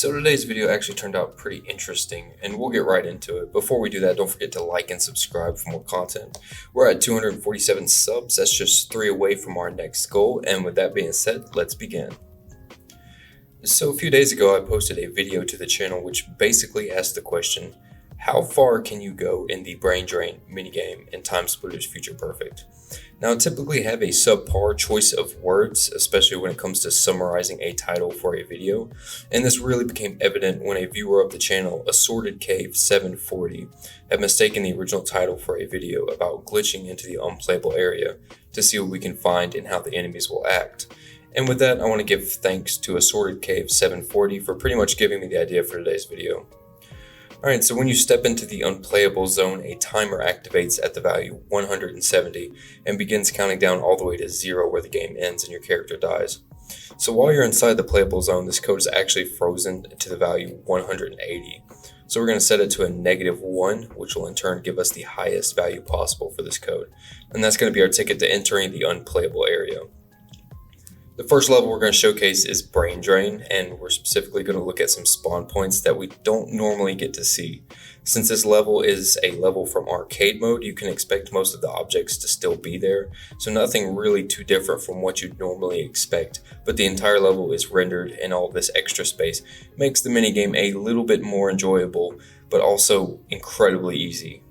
So today's video actually turned out pretty interesting, and we'll get right into it. Before we do that, don't forget to like and subscribe for more content. We're at 247 subs, that's just 3 away from our next goal, and with that being said, let's begin. So a few days ago, I posted a video to the channel which basically asked the question, how far can you go in the brain drain minigame in Timesplitters Future Perfect? Now, I typically have a subpar choice of words, especially when it comes to summarizing a title for a video, and this really became evident when a viewer of the channel, Assorted Cave 740, had mistaken the original title for a video about glitching into the unplayable area to see what we can find and how the enemies will act. And with that, I want to give thanks to Assorted Cave 740 for pretty much giving me the idea for today's video. Alright, so when you step into the unplayable zone, a timer activates at the value 170 and begins counting down all the way to 0 where the game ends and your character dies. So while you're inside the playable zone, this code is actually frozen to the value 180. So we're going to set it to a -1, which will in turn give us the highest value possible for this code. And that's going to be our ticket to entering the unplayable area. The first level we're going to showcase is Brain Drain, and we're specifically going to look at some spawn points that we don't normally get to see. Since this level is a level from arcade mode, you can expect most of the objects to still be there, so nothing really too different from what you'd normally expect, but the entire level is rendered and all this extra space makes the minigame a little bit more enjoyable, but also incredibly easy.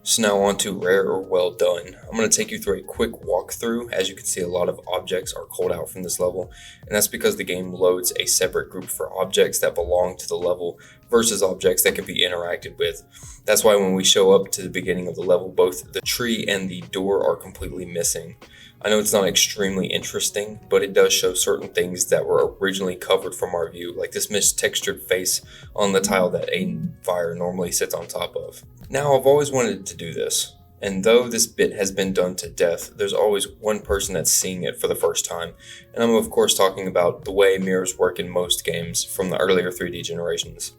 So now on to rare or well done. I'm going to take you through a quick walkthrough. As you can see, a lot of objects are called out from this level, and that's because the game loads a separate group for objects that belong to the level versus objects that can be interacted with. That's why when we show up to the beginning of the level, both the tree and the door are completely missing. I know it's not extremely interesting, but it does show certain things that were originally covered from our view, like this mistextured face on the tile that a fire normally sits on top of. Now, I've always wanted to do this, and though this bit has been done to death, there's always one person that's seeing it for the first time, and I'm of course talking about the way mirrors work in most games from the earlier 3D generations.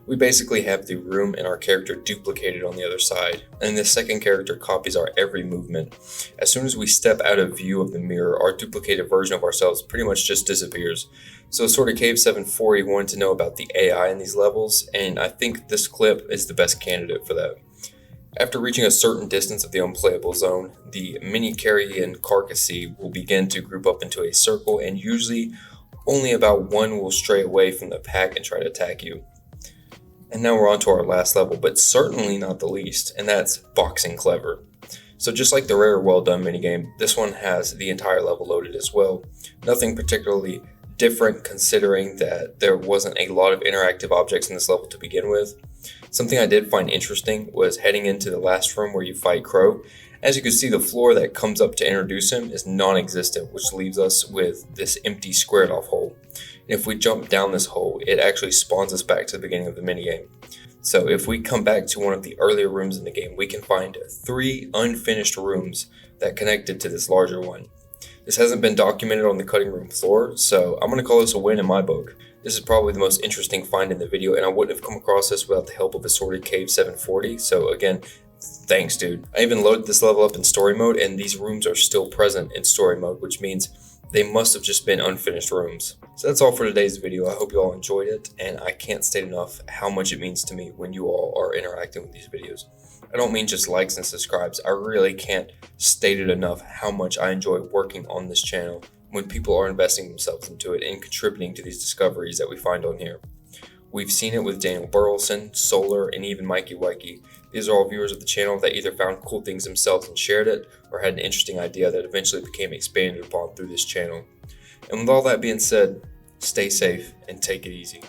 We basically have the room and our character duplicated on the other side, and this second character copies our every movement. As soon as we step out of view of the mirror, our duplicated version of ourselves pretty much just disappears. So Assorted Cave 740 wanted to know about the AI in these levels, and I think this clip is the best candidate for that. After reaching a certain distance of the unplayable zone, the mini carrion carcassy will begin to group up into a circle, and usually only about one will stray away from the pack and try to attack you. And now we're on to our last level, but certainly not the least, and that's Boxing Clever. So just like the rare or well done minigame, this one has the entire level loaded as well. Nothing particularly different considering that there wasn't a lot of interactive objects in this level to begin with. Something I did find interesting was heading into the last room where you fight Crow. As you can see, the floor that comes up to introduce him is non-existent, which leaves us with this empty squared off hole. And if we jump down this hole, it actually spawns us back to the beginning of the minigame. So if we come back to one of the earlier rooms in the game, we can find 3 unfinished rooms that connected to this larger one. This hasn't been documented on the cutting room floor, so I'm going to call this a win in my book. This is probably the most interesting find in the video, and I wouldn't have come across this without the help of Assorted Cave 740, so again, thanks dude. I even loaded this level up in story mode, and these rooms are still present in story mode, which means they must have just been unfinished rooms. So that's all for today's video. I hope you all enjoyed it, and I can't state enough how much it means to me when you all are interacting with these videos. I don't mean just likes and subscribes. I really can't state it enough how much I enjoy working on this channel when people are investing themselves into it and contributing to these discoveries that we find on here. We've seen it with Daniel Burleson, Solar, and even Mikey Wikey. These are all viewers of the channel that either found cool things themselves and shared it, or had an interesting idea that eventually became expanded upon through this channel. And with all that being said, stay safe and take it easy.